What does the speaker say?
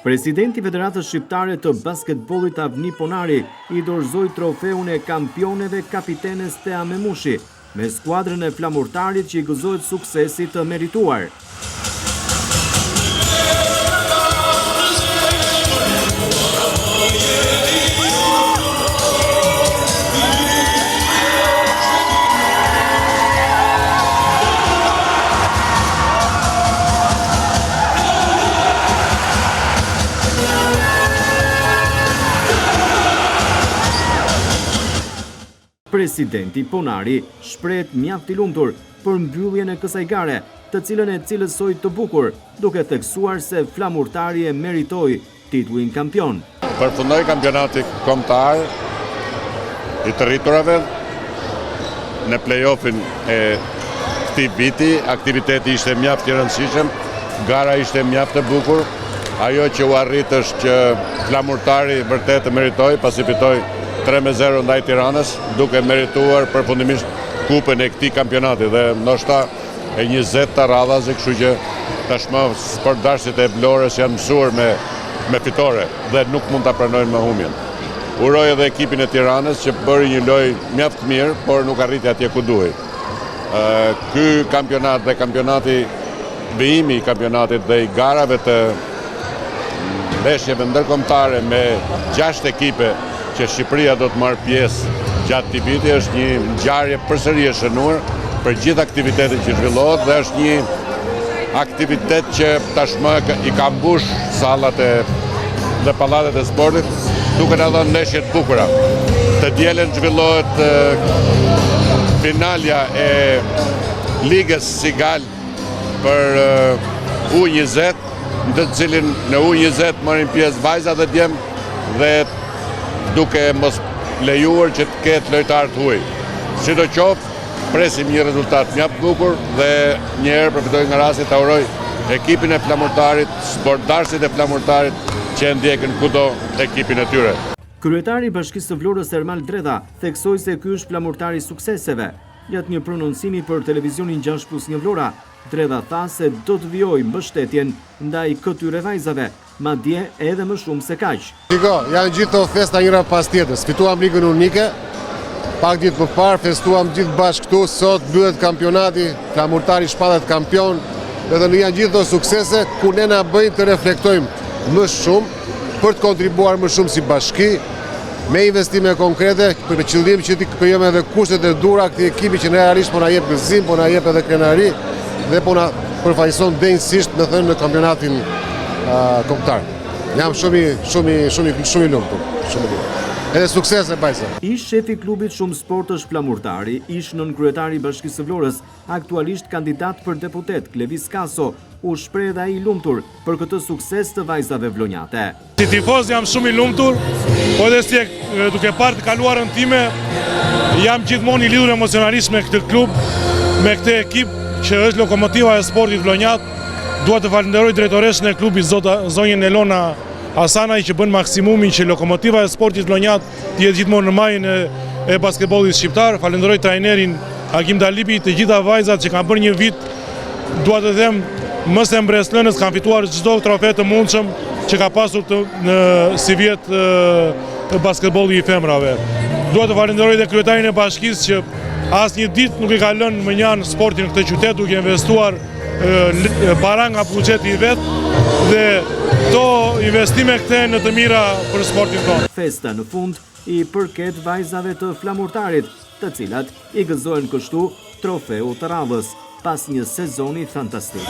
Presidenti Federatës Shqiptare të Basketbollit Avni Ponari i dorëzoi trofeun e kampioneve kapitenes Tea Memushi me skuadrën e flamurtarit që i gëzohet suksesit të merituar. Presidenti Ponari shprehet mjaft i lumtur për mbylljen e kësaj gare, të cilën e cilësoi të bukur, duke theksuar se flamurtari e meritoi titullin kampion. Përfundoi kampionati kombëtar i të rriturave në play-offin e këtij viti. Aktiviteti ishte mjaft i rëndësishëm, gara ishte mjaft e bukur. Ajo që u arrit është që flamurtari vërtet të meritoi, pasi fitoi 3-0 ndaj Tiranës, duke merituar përfundimisht kupën e këtij kampionati dhe ndoshta e 20 të radhazi, kështu që tashmë sportdarësit e Vlorës janë mësuar me fitore dhe nuk mund ta pranojnë më humbjen. Uroj edhe ekipin e Tiranës që bëri një lojë mjaft mirë, por nuk arriti atje ku duhej. Ky kampionat dhe kampionati vijimi i kampionatit dhe i garave të ndeshjeve ndërkombëtare me 6 ekipe që Shqipëria do të marrë pjesë gjatë këtij viti është një ngjarje përsëri e shënuar për gjithë aktivitetin që zhvillohet dhe është një aktivitet që tashmë i ka mbush sallat dhe pallatet e sportit, duke na dhënë ndeshje të bukura. Të dielën zhvillohet finalja e Ligës Sigal për U20, në të cilin në U20 marrin pjesë vajza dhe djem dhe duke mos lejuar që të ketë lojtarë të huaj. Sidoqoftë, presim një rezultat mjaft bukur dhe një herë përfitoj nga rasti ta uroj ekipin e flamurtarit, sportdarësit e flamurtarit që e ndjekin kudo ekipin e tyre. Kryetari i Bashkisë së Vlorës Ermal Dredha theksoi se ky është flamurtari i sukseseve. Gjatë një prononcimi për televizionin 6+1 Vlora, Dredha tha se do të vijojë mbështetjen ndaj këtyre vajzave, madje edhe më shumë se kaq. Shiko, janë gjithë të festa njëra pas tjetrës. Fituam ligën unike, pak ditë më parë, festuam gjithë bashkë këtu, sot mbyllet kampionati, flamurtari shpallet kampion, edhe në janë gjithë të suksese, ku ne na bëjnë të reflektojmë më shumë, për të kontribuar më shumë si bashki, me investime konkrete, për qëllim që ti krijojmë edhe kushtet e duhura këtij ekipi që realisht po na jep gëzim, po na jep edhe krenari dhe po na përfaqëson denjësisht me thënë në kampionatin kombëtar. Jam shumë i lumtur. Edhe sukses e bajsa. Ish shefi i klubit Shumë Sport është flamurtari, ish nënkryetari i Bashkisë së Vlorës, aktualisht kandidat për deputet Klevis Kaso, u shpreh dhe ai i lumtur për këtë sukses të vajzave vlonjate. Si tifoz jam shumë i lumtur, po edhe si duke parë të kaluarën time, jam gjithmonë i lidhur emocionalisht me këtë klub, me këtë ekip që është lokomotiva e sportit vlonjat. Dua të falenderoj drejtoreshën e klubit zonjën Elona Hasanaj që bën maksimumin që lokomotiva e sportit vlonjat të jetë gjithmonë në majën e basketbollit shqiptar. Falenderoj trajnerin Agim Dalipi, të gjitha vajzat që kanë bërë një vit, dua të them, mës e mbreslënës kanë fituar çdo trofe të mundshëm që ka pasur si vjet basketbolli i femrave. Dua të falenderoj dhe kryetarin e bashkisë që asnjë ditë nuk i ka lënë mënjan sportin në këtë qytet, duke investuar para nga buxheti i vet dhe këto investime kthehen në të mira për sportin tonë. Festa në fund i përket vajzave të flamurtarit, të cilat i gëzohen kështu trofeu të radhës pas një sezoni fantastik.